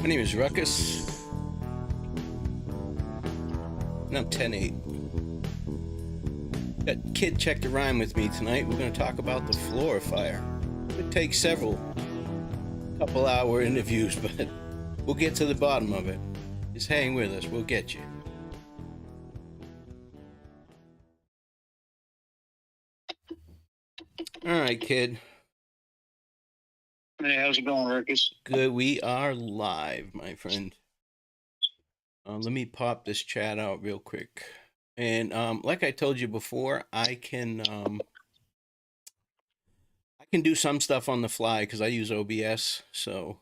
My name is Ruckus, and I'm 10-8. Got KidChecktheRhyme with me tonight. We're going to talk about the Flora fire. It takes several couple-hour interviews, but we'll get to the bottom of it. Just hang with us. We'll get you. All right, kid. Hey, how's it going, Ruckus? Good. We are live, my friend. Let me pop this chat out real quick. And like I told you before, I can do some stuff on the fly because I use OBS, so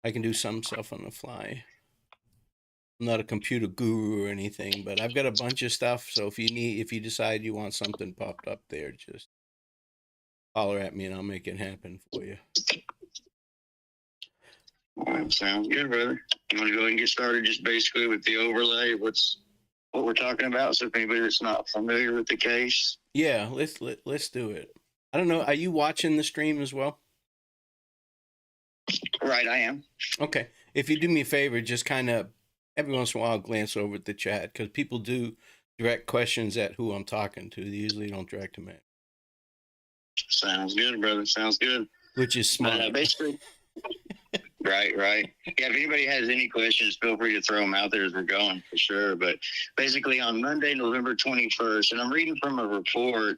I can do some stuff on the fly. I'm not a computer guru or anything, but I've got a bunch of stuff. So if you decide you want something popped up there, just holler at me and I'll make it happen for you. All right, sounds good, brother. You want to go ahead and get started just basically with the overlay of what we're talking about? So if anybody that's not familiar with the case. Yeah, let's do it. I don't know. Are you watching the stream as well? Right, I am. Okay. If you do me a favor, just kind of every once in a while glance over at the chat because people do direct questions at who I'm talking to. They usually don't direct them at. Sounds good, brother. Sounds good. Which is smart. Basically. Right. Yeah, if anybody has any questions, feel free to throw them out there as we're going, for sure. But basically on Monday, November 21st, and I'm reading from a report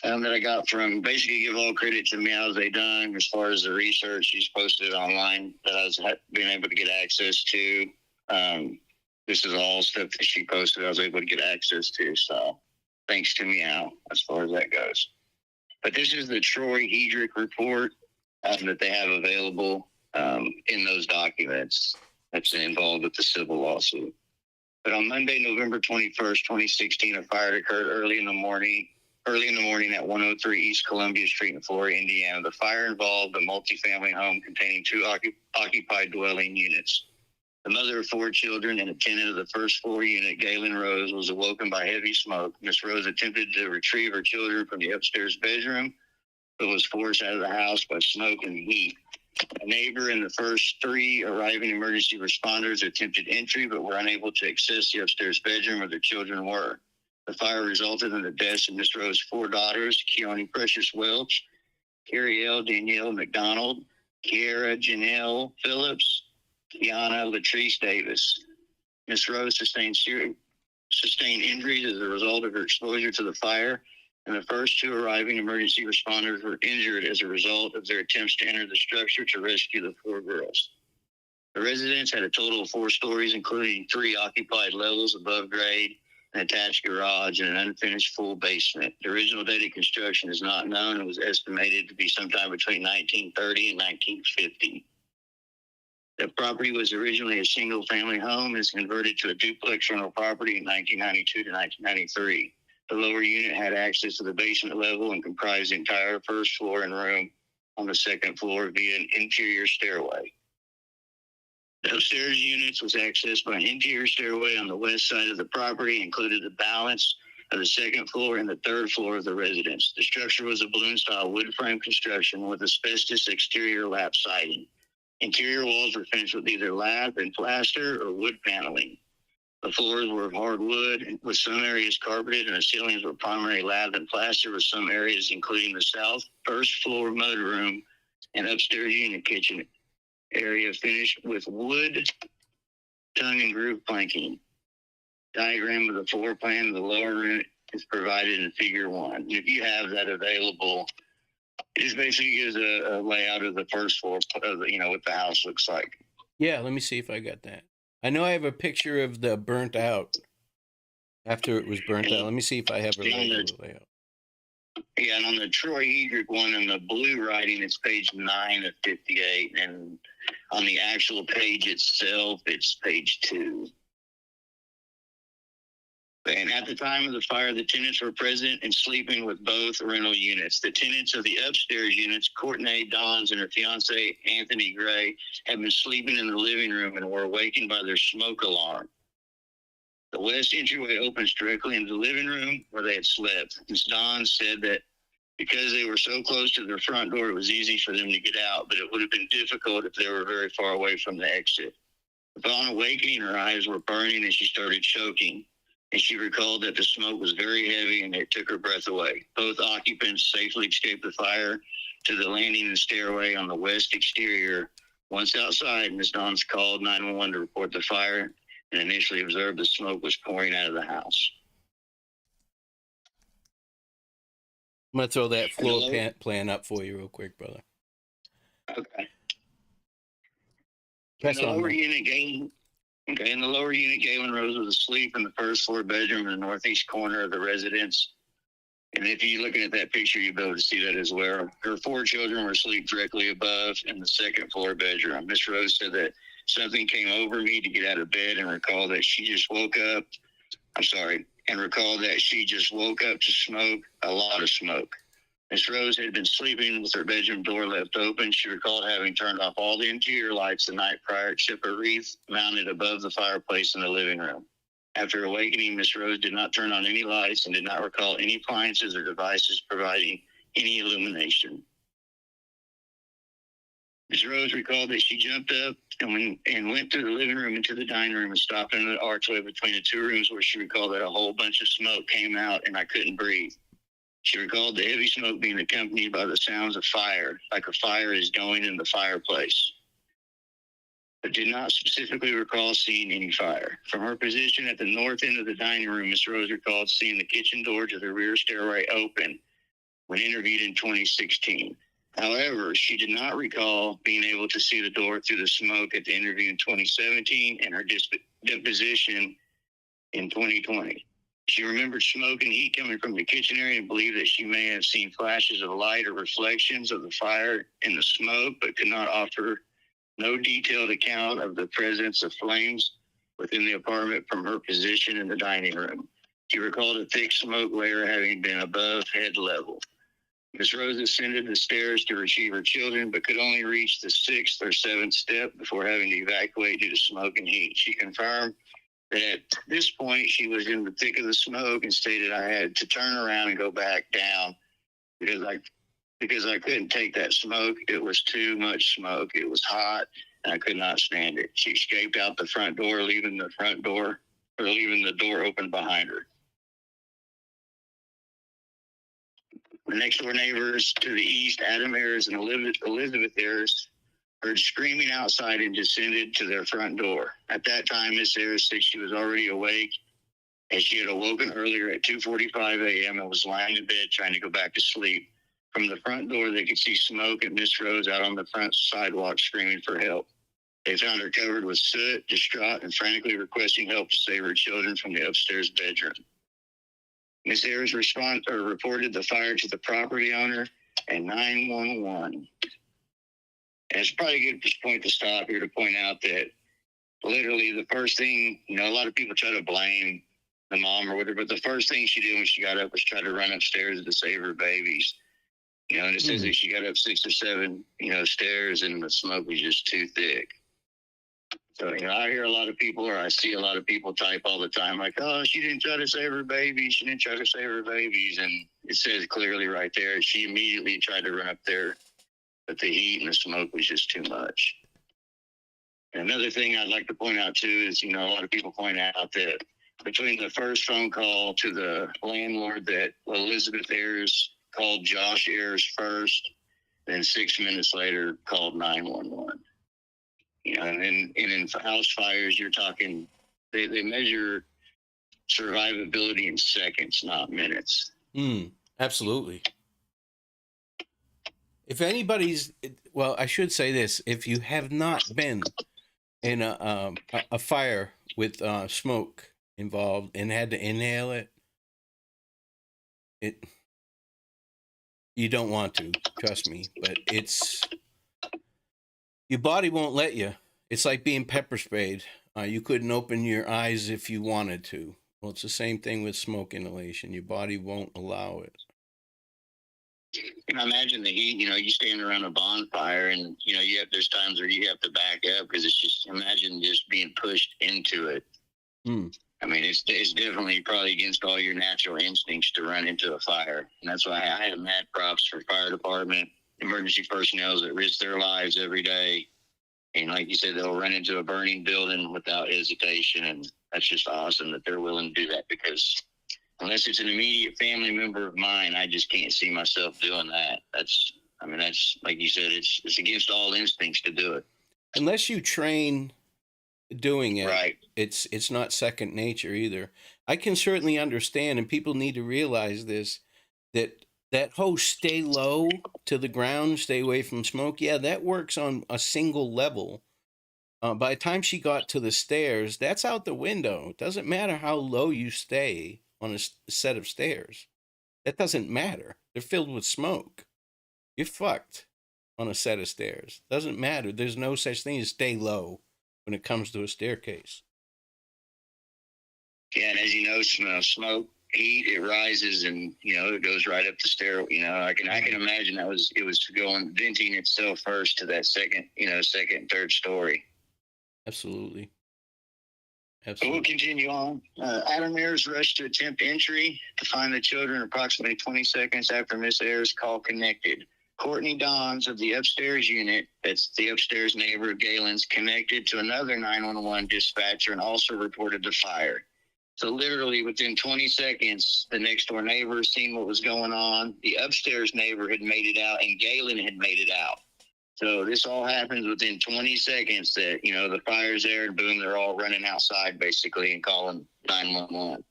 that I got from, basically give all credit to Meows They Done as far as the research she's posted online that I was being able to get access to. This is all stuff that she posted I was able to get access to. So thanks to Meow as far as that goes. But this is the Troy Hedrick report that they have available in those documents that's involved with the civil lawsuit. But on Monday, November 21st, 2016, a fire occurred early in the morning at 103 East Columbia Street in Flora, Indiana. The fire involved a multifamily home containing two occupied dwelling units. The mother of four children and a tenant of the first floor unit, Galen Rose, was awoken by heavy smoke. Miss Rose attempted to retrieve her children from the upstairs bedroom, but was forced out of the house by smoke and heat. A neighbor and the first three arriving emergency responders attempted entry, but were unable to access the upstairs bedroom where their children were. The fire resulted in the deaths of Miss Rose's four daughters, Keone Precious Welch, Carrie L. Danielle McDonald, Kiara Janelle Phillips, Kiana Latrice Davis. Miss Rose sustained injuries as a result of her exposure to the fire, and the first two arriving emergency responders were injured as a result of their attempts to enter the structure to rescue the four girls. The residence had a total of 4 stories, including 3 occupied levels above grade, an attached garage, and an unfinished full basement. The original date of construction is not known and was estimated to be sometime between 1930 and 1950. The property was originally a single-family home and was converted to a duplex rental property in 1992 to 1993. The lower unit had access to the basement level and comprised the entire first floor and room on the second floor via an interior stairway. The upstairs units was accessed by an interior stairway on the west side of the property, included the balance of the second floor and the third floor of the residence. The structure was a balloon-style wood frame construction with asbestos exterior lap siding. Interior walls were finished with either lath and plaster or wood paneling. The floors were of hardwood, with some areas carpeted, and the ceilings were primarily lath and plaster, with some areas, including the south first floor mudroom and upstairs unit kitchen area, finished with wood tongue and groove planking. Diagram of the floor plan of the lower unit is provided in Figure 1. If you have that available, it just basically gives a layout of the first floor, what the house looks like. Yeah, let me see if I got that. I know I have a picture of the burnt out after it was burnt out. Let me see if I have a layout. Yeah, and on the Troy Hedrick one, in the blue writing, it's page 9 of 58, and on the actual page itself, it's page 2. And at the time of the fire, the tenants were present and sleeping with both rental units. The tenants of the upstairs units, Courtney Dons and her fiance, Anthony Gray, had been sleeping in the living room and were awakened by their smoke alarm. The west entryway opens directly into the living room where they had slept. Ms. Don said that Because they were so close to their front door, it was easy for them to get out, but it would have been difficult if they were very far away from the exit. Upon awakening, her eyes were burning and she started choking, and she recalled that the smoke was very heavy and it took her breath away. Both occupants safely escaped the fire to the landing and stairway on the west exterior. Once outside, Ms. Dons called 911 to report the fire and initially observed the smoke was pouring out of the house. I'm going to throw that floor plan up for you real quick, brother. Okay. Press in the on, lower man. unit, in the lower unit, Galen Rose was asleep in the first floor bedroom in the northeast corner of the residence. And if you're looking at that picture, you'll be able to see that as well. Her 4 children were asleep directly above in the second floor bedroom. Miss Rose said that something came over me to get out of bed and recall that she just woke up. Recall that she just woke up to smoke, a lot of smoke. Miss Rose had been sleeping with her bedroom door left open. She recalled having turned off all the interior lights the night prior except a wreath mounted above the fireplace in the living room. After awakening, Miss Rose did not turn on any lights and did not recall any appliances or devices providing any illumination. Ms. Rose recalled that she jumped up and went through the living room into the dining room and stopped under the archway between the 2 rooms, where she recalled that a whole bunch of smoke came out and I couldn't breathe. She recalled the heavy smoke being accompanied by the sounds of fire, like a fire is going in the fireplace, but did not specifically recall seeing any fire. From her position at the north end of the dining room, Ms. Rose recalled seeing the kitchen door to the rear stairway open when interviewed in 2016. However, she did not recall being able to see the door through the smoke at the interview in 2017 and her deposition in 2020. She remembered smoke and heat coming from the kitchen area and believed that she may have seen flashes of light or reflections of the fire in the smoke, but could not offer no detailed account of the presence of flames within the apartment from her position in the dining room. She recalled a thick smoke layer having been above head level. Ms. Rose ascended the stairs to retrieve her children, but could only reach the 6th or 7th step before having to evacuate due to smoke and heat. She confirmed that at this point she was in the thick of the smoke and stated, I had to turn around and go back down because I couldn't take that smoke. It was too much smoke. It was hot and I could not stand it. She escaped out the front door, leaving the door open behind her. The next door neighbors to the east, Adam Ayers and Elizabeth Ayers, heard screaming outside and descended to their front door. At that time, Miss Ayers said she was already awake, as she had awoken earlier at 2:45 a.m. and was lying in bed trying to go back to sleep. From the front door, they could see smoke and Miss Rose out on the front sidewalk screaming for help. They found her covered with soot, distraught, and frantically requesting help to save her children from the upstairs bedroom. Ms. Ayers reported the fire to the property owner and 911. And it's probably a good point to stop here to point out that literally the first thing, a lot of people try to blame the mom or whatever, but the first thing she did when she got up was try to run upstairs to save her babies. And it says that she got up 6 or 7, stairs and the smoke was just too thick. So, I hear a lot of people, or I see a lot of people type all the time, like, oh, she didn't try to save her babies. She didn't try to save her babies. And it says clearly right there, she immediately tried to run up there, but the heat and the smoke was just too much. And another thing I'd like to point out, too, is, a lot of people point out that between the first phone call to the landlord that Elizabeth Ayers called Josh Ayers first, then 6 minutes later called 911. And in house fires, you're talking, they measure survivability in seconds, not minutes. Absolutely. If anybody's, well, I should say this: if you have not been in a fire with smoke involved and had to inhale it, you don't want to. Trust me, but your body won't let you. It's like being pepper sprayed. You couldn't open your eyes if you wanted to. Well, it's the same thing with smoke inhalation. Your body won't allow it. Imagine the heat. You stand around a bonfire, and there's times where you have to back up because it's just, imagine just being pushed into it. I mean, it's definitely probably against all your natural instincts to run into a fire. And that's why I have mad props for fire department, emergency personnel that risk their lives every day. And like you said, they'll run into a burning building without hesitation. And that's just awesome that they're willing to do that, because unless it's an immediate family member of mine, I just can't see myself doing that. That's like you said, it's against all instincts to do it. Unless you train doing it, right? It's not second nature either. I can certainly understand, and people need to realize this, that whole stay low to the ground, stay away from smoke. Yeah, that works on a single level. By the time she got to the stairs, that's out the window. It doesn't matter how low you stay on a set of stairs. That doesn't matter. They're filled with smoke. You're fucked on a set of stairs. Doesn't matter. There's no such thing as stay low when it comes to a staircase. Yeah, and as you know, smoke, heat, it rises, and it goes right up the stair. I can imagine it was going venting itself first to that second, second, third story. Absolutely. So we'll continue on. Adam Ayers rushed to attempt entry to find the children approximately 20 seconds after Miss Ayers' call connected. Courtney Dons of the upstairs unit, that's the upstairs neighbor of Galen's, connected to another 911 dispatcher and also reported the fire. So literally within 20 seconds, the next door neighbor seen what was going on. The upstairs neighbor had made it out, and Galen had made it out. So this all happens within 20 seconds that, the fire's there, and boom, they're all running outside basically and calling 911.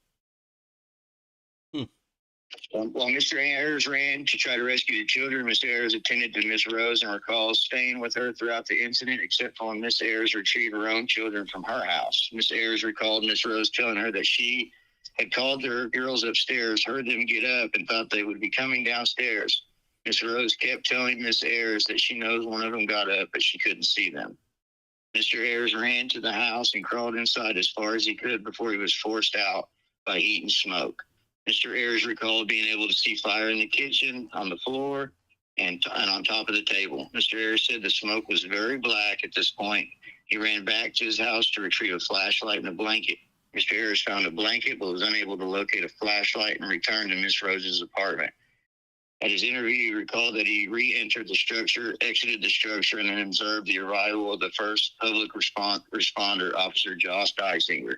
While Mr. Ayers ran to try to rescue the children, Miss Ayers attended to Miss Rose and recalls staying with her throughout the incident, except for when Miss Ayers retrieved her own children from her house. Miss Ayers recalled Miss Rose telling her that she had called her girls upstairs, heard them get up, and thought they would be coming downstairs. Miss Rose kept telling Miss Ayers that she knows one of them got up, but she couldn't see them. Mr. Ayers ran to the house and crawled inside as far as he could before he was forced out by heat and smoke. Mr. Ayers recalled being able to see fire in the kitchen, on the floor, and on top of the table. Mr. Ayers said the smoke was very black at this point. He ran back to his house to retrieve a flashlight and a blanket. Mr. Ayers found a blanket but was unable to locate a flashlight and returned to Miss Rose's apartment. At his interview, he recalled that he re-entered the structure, exited the structure, and then observed the arrival of the first public responder, Officer Josh Dysinger.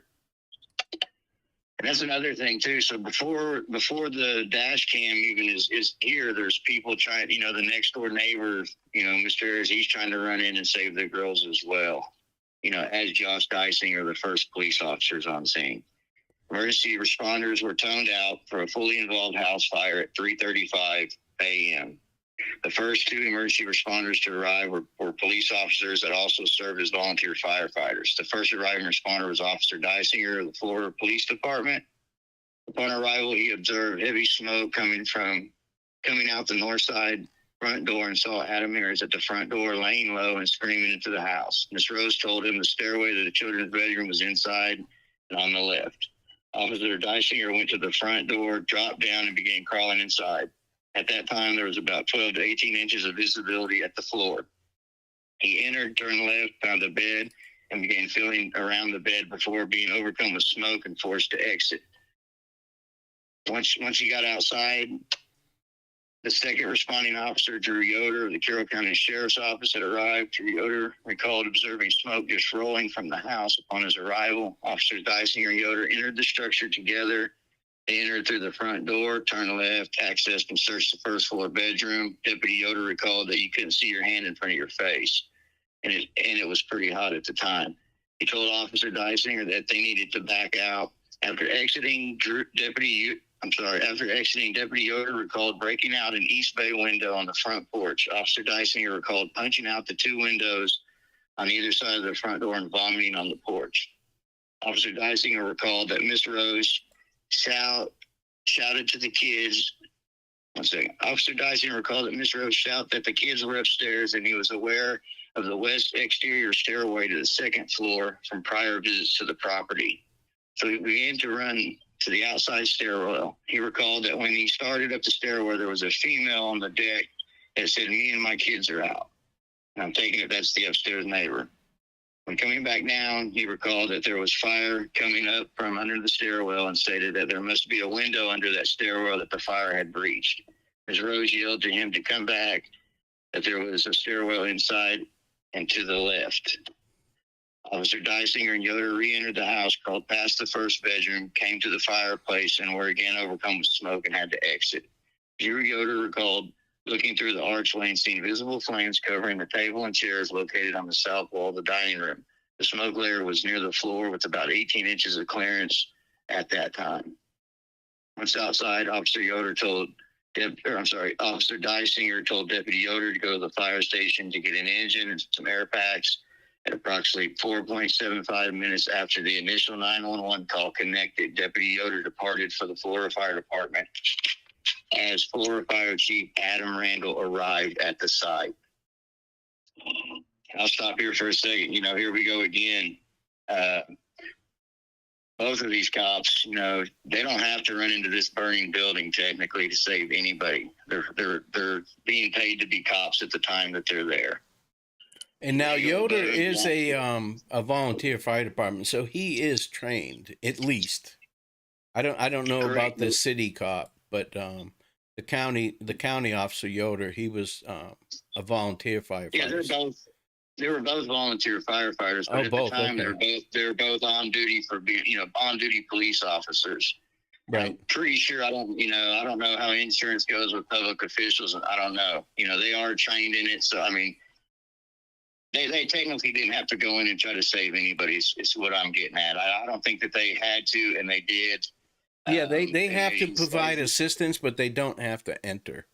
And that's another thing too. So before the dash cam even is here, there's people trying, the next door neighbor, Mr. Ayers, he's trying to run in and save the girls as well. As Josh Dysinger, the first police officers on scene. Emergency responders were toned out for a fully involved house fire at 3:35 a.m. The first two emergency responders to arrive were police officers that also served as volunteer firefighters. The first arriving responder was Officer Dysinger of the Flora Police Department. Upon arrival, he observed heavy smoke coming out the north side front door and saw Adam Ayers at the front door laying low and screaming into the house. Miss Rose told him the stairway to the children's bedroom was inside and on the left. Officer Dysinger went to the front door, dropped down, and began crawling inside. At that time, there was about 12 to 18 inches of visibility at the floor. He entered, turned left, found a bed, and began feeling around the bed before being overcome with smoke and forced to exit. Once he got outside, the second responding officer, Drew Yoder of the Carroll County Sheriff's Office, had arrived. Drew Yoder recalled observing smoke just rolling from the house upon his arrival. Officers Dysinger and Yoder entered the structure together. They entered through the front door, turned left, accessed and searched the first floor bedroom. Deputy Yoder recalled that you couldn't see your hand in front of your face, and it was pretty hot at the time. He told Officer Dysinger that they needed to back out. After exiting, Deputy Yoder recalled breaking out an east bay window on the front porch. Officer Dysinger recalled punching out the two windows on either side of the front door and vomiting on the porch. Officer Dysinger recalled that Miss Rose shouted to the kids. One second. Officer Dysinger recalled that Miss Rose shouted that the kids were upstairs, and he was aware of the west exterior stairway to the second floor from prior visits to the property. So he began to run to the outside stairwell. He recalled that when he started up the stairwell, there was a female on the deck that said, "Me and my kids are out." And I'm taking it that's the upstairs neighbor. When coming back down, he recalled that there was fire coming up from under the stairwell and stated that there must be a window under that stairwell that the fire had breached. Ms. Rose yelled to him to come back, that there was a stairwell inside and to the left. Officer Dysinger and Yoder re-entered the house, crawled past the first bedroom, came to the fireplace, and were again overcome with smoke and had to exit. Drew Yoder recalled looking through the archway and seeing visible flames covering the table and chairs located on the south wall of the dining room. The smoke layer was near the floor with about 18 inches of clearance at that time. Once outside, Officer Dysinger told Deputy Yoder to go to the fire station to get an engine and some air packs. At approximately 4.75 minutes after the initial 911 call connected, Deputy Yoder departed for the Flora Fire Department as Flora Fire Chief Adam Randall arrived at the site. I'll stop here for a second. Here we go again. Both of these cops, they don't have to run into this burning building technically to save anybody. They're being paid to be cops at the time that they're there. And now Yoder is a volunteer fire department, so he is trained at least. I don't know about the city cop, but the county officer Yoder, he was a volunteer firefighter. Yeah, they were both volunteer firefighters, but at the time they were both on duty for being on duty police officers. Right. I'm pretty sure I don't know how insurance goes with public officials. I don't know. They are trained in it, so I mean. They technically didn't have to go in and try to save anybody. Is what I'm getting at. I don't think that they had to, and they did. Yeah, they have to provide assistance, but they don't have to enter.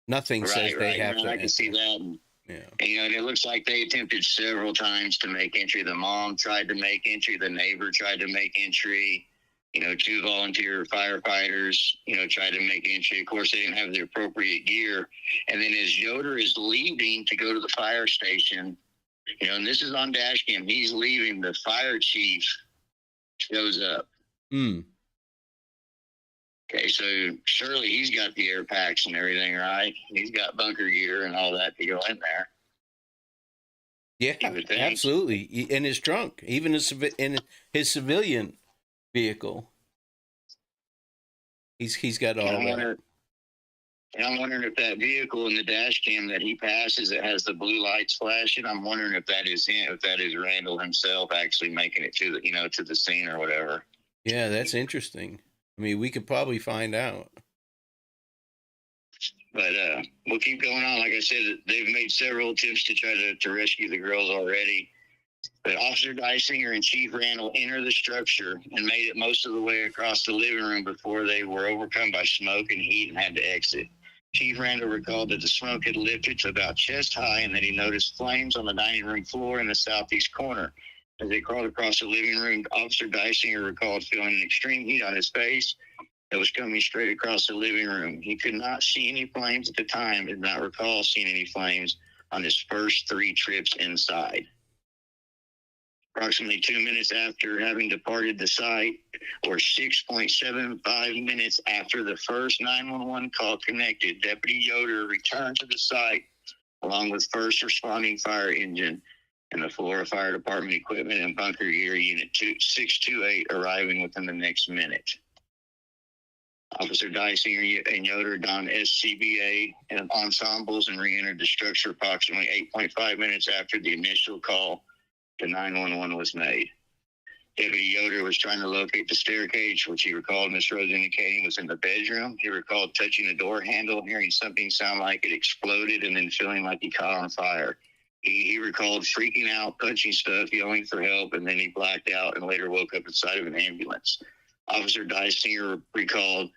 Nothing says they have to. I can see that. And it looks like they attempted several times to make entry. The mom tried to make entry. The neighbor tried to make entry. 2 volunteer firefighters, tried to make entry. Of course, they didn't have the appropriate gear. And then as Yoder is leaving to go to the fire station, and this is on dash cam, he's leaving, the fire chief shows up. Okay, so surely he's got the air packs and everything, right? He's got bunker gear and all that to go in there. Yeah, absolutely. In his trunk, even in his civilian vehicle, he's got all that. And I'm wondering if that vehicle in the dash cam that he passes, it has the blue lights flashing. I'm wondering if that is him, if that is Randall himself actually making it to the to the scene or whatever. Yeah, that's interesting. I mean, we could probably find out. But we'll keep going on. Like I said, they've made several attempts to try to rescue the girls already. But Officer Dysinger and Chief Randall entered the structure and made it most of the way across the living room before they were overcome by smoke and heat and had to exit. Chief Randall recalled that the smoke had lifted to about chest high and that he noticed flames on the dining room floor in the southeast corner. As they crawled across the living room, Officer Dysinger recalled feeling an extreme heat on his face that was coming straight across the living room. He could not see any flames at the time and did not recall seeing any flames on his first 3 trips inside. Approximately 2 minutes after having departed the site, or 6.75 minutes after the first 911 call connected, Deputy Yoder returned to the site along with first responding fire engine and the Flora Fire Department equipment and bunker gear unit 628 arriving within the next minute. Officer Dysinger and Yoder donned SCBA and ensembles and re-entered the structure approximately 8.5 minutes after the initial call to 911 was made. Deputy Yoder was trying to locate the staircase, which he recalled Miss Rose indicating was in the bedroom. He recalled touching the door handle, hearing something sound like it exploded, and then feeling like he caught on fire. He recalled freaking out, punching stuff, yelling for help, and then he blacked out and later woke up inside of an ambulance. Officer Dysinger recalled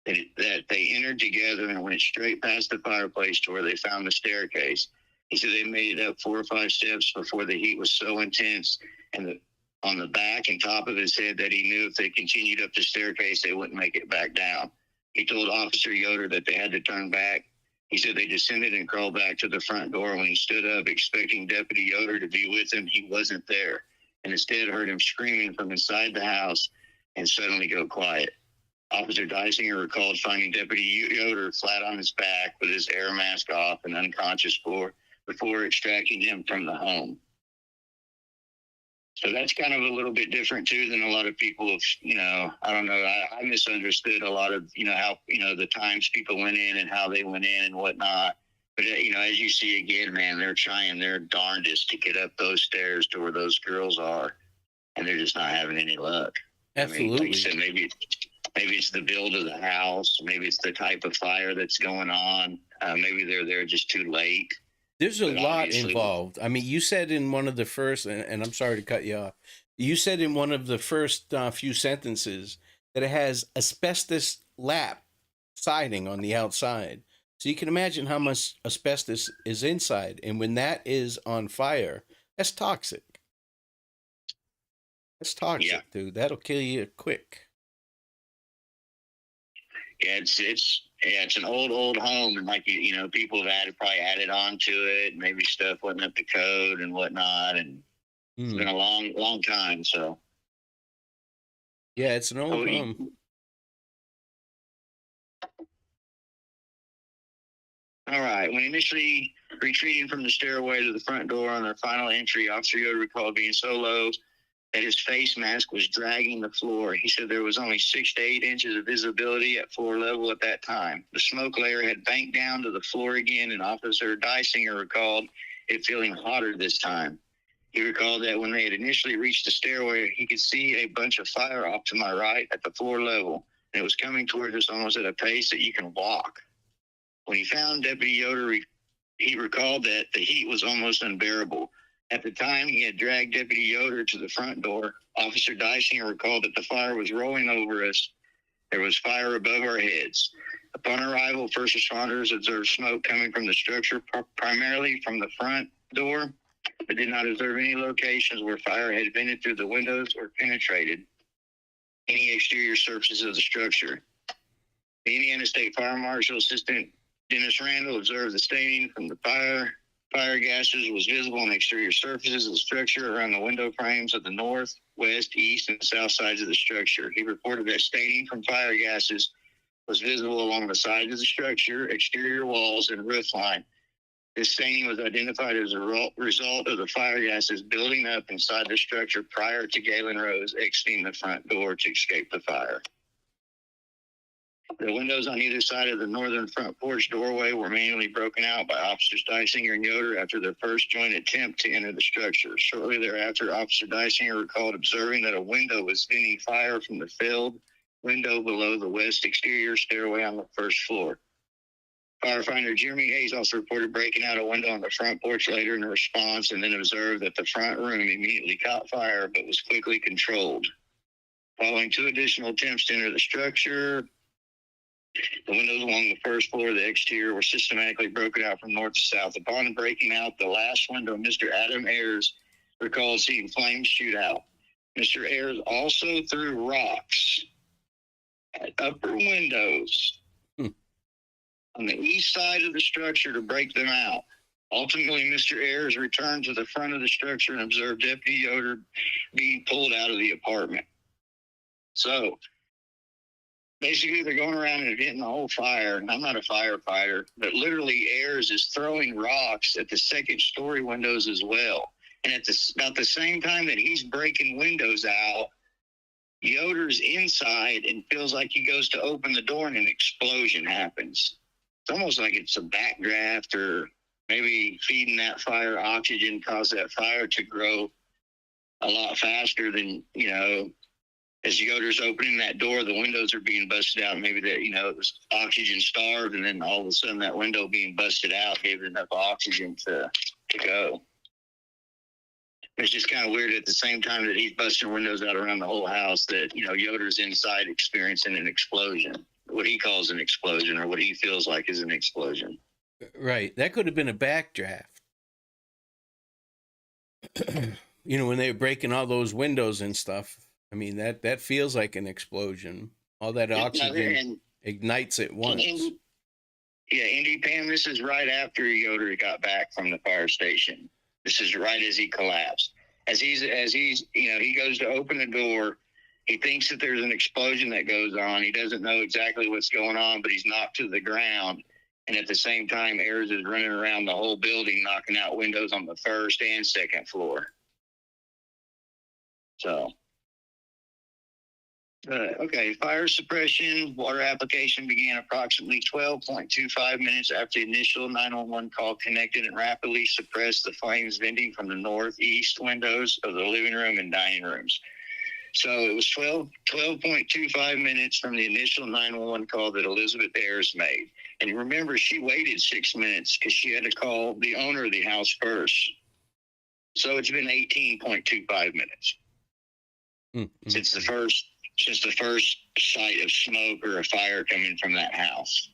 that they entered together and went straight past the fireplace to where they found the staircase. He said they made it up 4 or 5 steps before the heat was so intense and on the back and top of his head that he knew if they continued up the staircase, they wouldn't make it back down. He told Officer Yoder that they had to turn back. He said they descended and crawled back to the front door. When he stood up, expecting Deputy Yoder to be with him, he wasn't there, and instead heard him screaming from inside the house and suddenly go quiet. Officer Dysinger recalled finding Deputy Yoder flat on his back with his air mask off and unconscious before extracting him from the home. So that's kind of a little bit different too than a lot of people have, I don't know. I misunderstood a lot of, how, the times people went in and how they went in and whatnot. But, as you see again, man, they're trying their darndest to get up those stairs to where those girls are. And they're just not having any luck. Absolutely. I mean, like you said, maybe it's the build of the house. Maybe it's the type of fire that's going on. Maybe they're there just too late. There's a lot involved. I mean, you said in one of the first, and I'm sorry to cut you off. You said in one of the first few sentences that it has asbestos lap siding on the outside. So you can imagine how much asbestos is inside. And when that is on fire, that's toxic. That's toxic, dude. That'll kill you quick. Yeah, it's an old home, and like people have probably added on to it. Maybe stuff wasn't up to code and whatnot, and it's been a long time. So yeah, it's an old home. All right. When initially retreating from the stairway to the front door on their final entry, Officer Yoder recalled being so low that his face mask was dragging the floor. He said there was only 6 to 8 inches of visibility at floor level at that time. The smoke layer had banked down to the floor again, and Officer Dysinger recalled it feeling hotter this time. He recalled that when they had initially reached the stairway, he could see a bunch of fire off to my right at the floor level, and it was coming towards us almost at a pace that you can walk. When he found Deputy Yoder, he recalled that the heat was almost unbearable. At the time, he had dragged Deputy Yoder to the front door. Officer Dysinger recalled that the fire was rolling over us. There was fire above our heads. Upon arrival, first responders observed smoke coming from the structure, primarily from the front door, but did not observe any locations where fire had vented through the windows or penetrated any exterior surfaces of the structure. The Indiana State Fire Marshal Assistant Dennis Randall observed the staining from the fire gases was visible on the exterior surfaces of the structure around the window frames of the north, west, east, and south sides of the structure. He reported that staining from fire gases was visible along the sides of the structure, exterior walls, and roof line. This staining was identified as a result of the fire gases building up inside the structure prior to Galen Rose exiting the front door to escape the fire. The windows on either side of the northern front porch doorway were manually broken out by Officers Dysinger and Yoder after their first joint attempt to enter the structure. Shortly thereafter, Officer Dysinger recalled observing that a window was venting fire from the filled window below the west exterior stairway on the first floor. Firefighter Jeremy Hayes also reported breaking out a window on the front porch later in response, and then observed that the front room immediately caught fire but was quickly controlled. Following 2 additional attempts to enter the structure, the windows along the first floor of the exterior were systematically broken out from north to south. Upon breaking out the last window, Mr. Adam Ayers recalled seeing flames shoot out. Mr. Ayers also threw rocks at upper windows on the east side of the structure to break them out. Ultimately, Mr. Ayers returned to the front of the structure and observed Deputy Yoder being pulled out of the apartment. So, basically, they're going around and getting the whole fire. And I'm not a firefighter, but literally Ayers is throwing rocks at the second story windows as well. And at about the same time that he's breaking windows out, Yoder's inside and feels like he goes to open the door and an explosion happens. It's almost like it's a backdraft, or maybe feeding that fire oxygen caused that fire to grow a lot faster than, as Yoder's opening that door, the windows are being busted out. Maybe that, it was oxygen starved, and then all of a sudden that window being busted out gave it enough oxygen to go. It's just kind of weird at the same time that he's busting windows out around the whole house that, Yoder's inside experiencing an explosion, what he calls an explosion, or what he feels like is an explosion. Right. That could have been a backdraft. When they were breaking all those windows and stuff. I mean, that feels like an explosion. All that oxygen ignites at once. Indy Pam, this is right after Yoder got back from the fire station. This is right as he collapsed. As he's he goes to open the door, he thinks that there's an explosion that goes on. He doesn't know exactly what's going on, but he's knocked to the ground. And at the same time, Ayers is running around the whole building, knocking out windows on the first and second floor. So, okay, fire suppression, water application began approximately 12.25 minutes after the initial 911 call connected and rapidly suppressed the flames venting from the northeast windows of the living room and dining rooms. So it was 12.25 minutes from the initial 911 call that Elizabeth Ayers made. And remember, she waited 6 minutes because she had to call the owner of the house first. So it's been 18.25 minutes since the first sight of smoke or a fire coming from that house.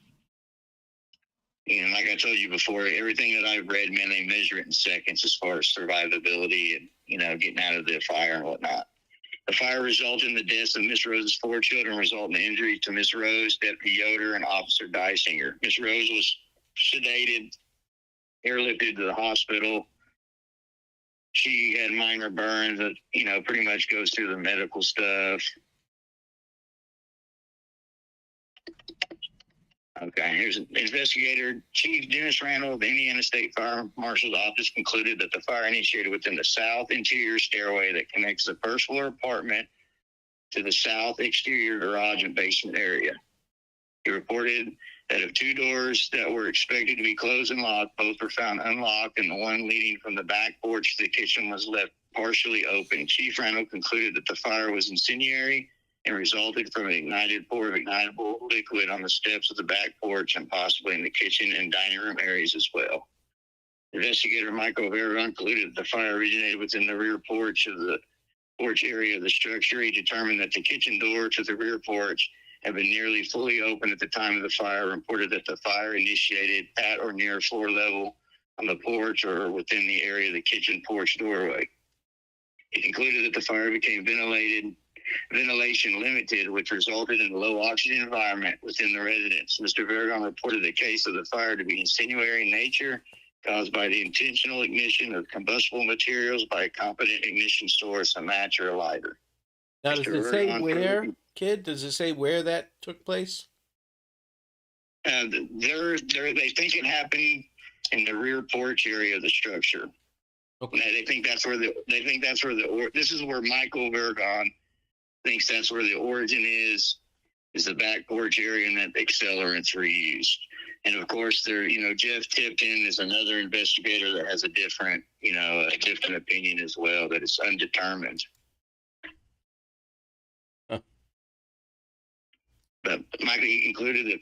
And like I told you before, everything that I've read, man, they measure it in seconds as far as survivability and, you know, getting out of the fire and whatnot. The fire resulted in the deaths of Miss Rose's 4 children, resulting in injuries to Miss Rose, Deputy Yoder, and Officer Dysinger. Miss Rose was sedated, airlifted to the hospital. She had minor burns that, you know, pretty much goes through the medical stuff. Okay, here's Investigator Chief Dennis Randall of the Indiana State Fire Marshal's Office concluded that the fire initiated within the south interior stairway that connects the first floor apartment to the south exterior garage and basement area. He reported that of 2 doors that were expected to be closed and locked, both were found unlocked, and the one leading from the back porch to the kitchen was left partially open. Chief Randall concluded that the fire was incendiary and resulted from an ignited pour of ignitable liquid on the steps of the back porch and possibly in the kitchen and dining room areas as well. Investigator Michael Vergon concluded that the fire originated within the rear porch of the porch area of the structure. He determined that the kitchen door to the rear porch had been nearly fully open at the time of the fire, reported that the fire initiated at or near floor level on the porch or within the area of the kitchen porch doorway. He concluded that the fire became ventilation limited, which resulted in a low oxygen environment within the residence. Mr. Vergon reported the case of the fire to be incendiary in nature, caused by the intentional ignition of combustible materials by a competent ignition source, a match or a lighter. Now, does it say where, kid? Does it say where that took place? They think it happened in the rear porch area of the structure. Okay. They think that's where this is where Michael Vergon thinks that's where the origin is the back porch area, and that the accelerants were used. And of course, Jeff Tipton is another investigator that has a different opinion as well, that it's undetermined. Huh. But Michael concluded that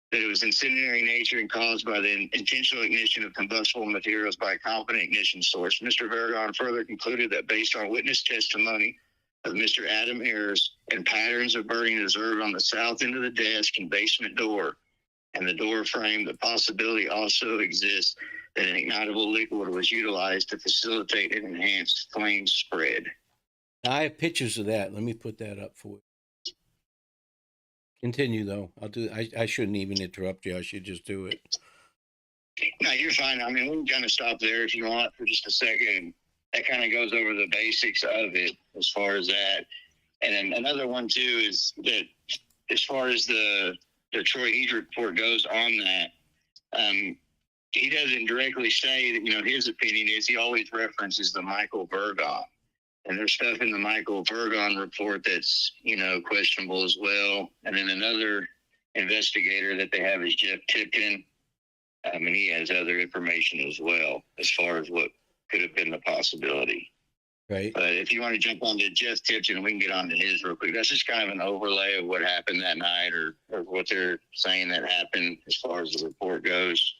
that it was incendiary in nature and caused by the intentional ignition of combustible materials by a competent ignition source. Mr. Vergon further concluded that based on witness testimony of Mr. Adam Ayers and patterns of burning observed on the south end of the desk and basement door and the door frame, the possibility also exists that an ignitable liquid was utilized to facilitate and enhance flame spread. I have pictures of that. Let me put that up for you. Continue, though. I shouldn't even interrupt you. I should just do it. No, you're fine. I mean, we can kind of stop there if you want for just a second. That kind of goes over the basics of it as far as that. And then another one, too, is that as far as the Troy Heed report goes on that, he doesn't directly say that, his opinion is. He always references the Michael Vergon. And there's stuff in the Michael Vergon report that's, questionable as well. And then another investigator that they have is Jeff Tipton. And he has other information as well as far as what could have been the possibility. Right. But if you want to jump on to Jeff Tipton, we can get on to his real quick. That's just kind of an overlay of what happened that night or what they're saying that happened as far as the report goes.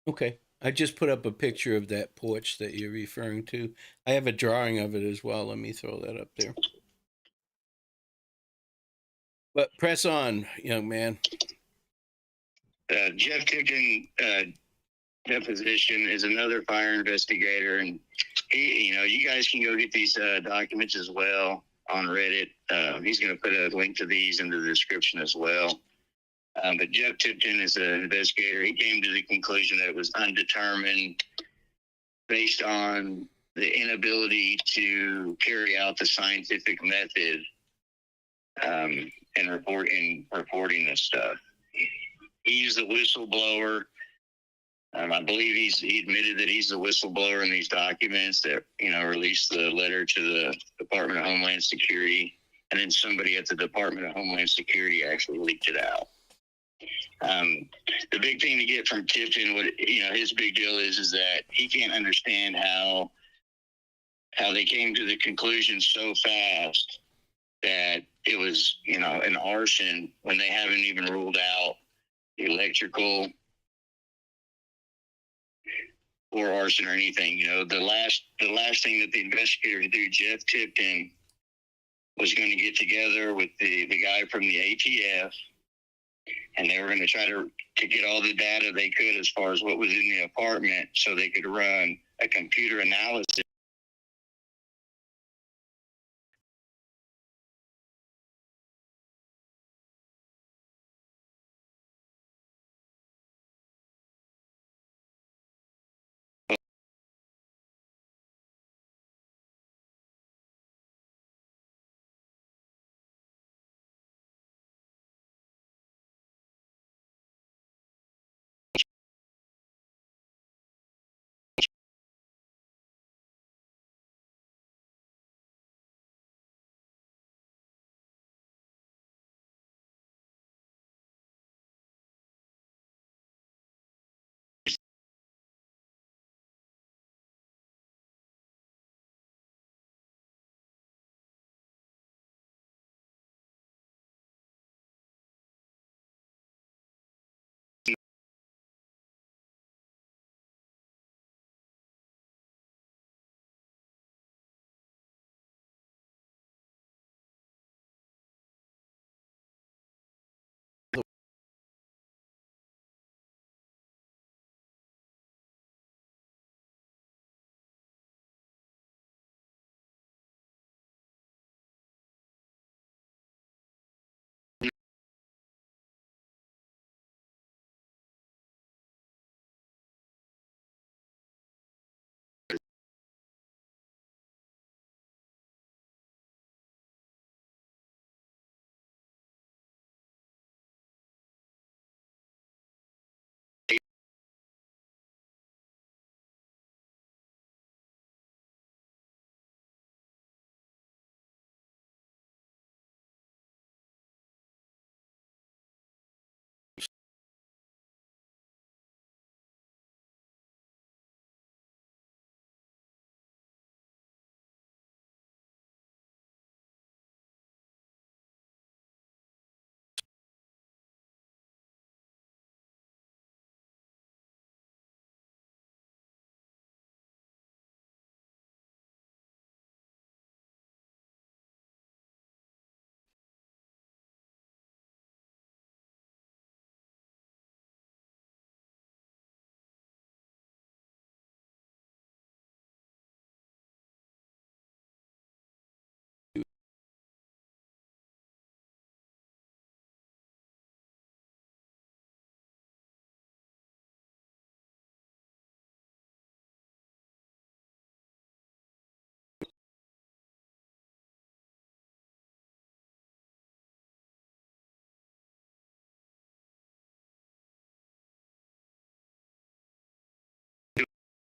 Okay. I just put up a picture of that porch that you're referring to. I have a drawing of it as well. Let me throw that up there. But press on, young man. Jeff Tipton deposition is another fire investigator, and he, you guys can go get these documents as well on Reddit. He's going to put a link to these in the description as well. But Jeff Tipton is an investigator. He came to the conclusion that it was undetermined based on the inability to carry out the scientific method in reporting this stuff. He used the whistleblower I believe he admitted that he's the whistleblower in these documents that, released the letter to the Department of Homeland Security. And then somebody at the Department of Homeland Security actually leaked it out. The big thing to get from Tipton, his big deal is that he can't understand how they came to the conclusion so fast that it was, an arson when they haven't even ruled out electrical or arson or anything. The last thing that the investigator do, Jeff Tipton, was going to get together with the guy from the ATF, and they were going to try to get all the data they could as far as what was in the apartment so they could run a computer analysis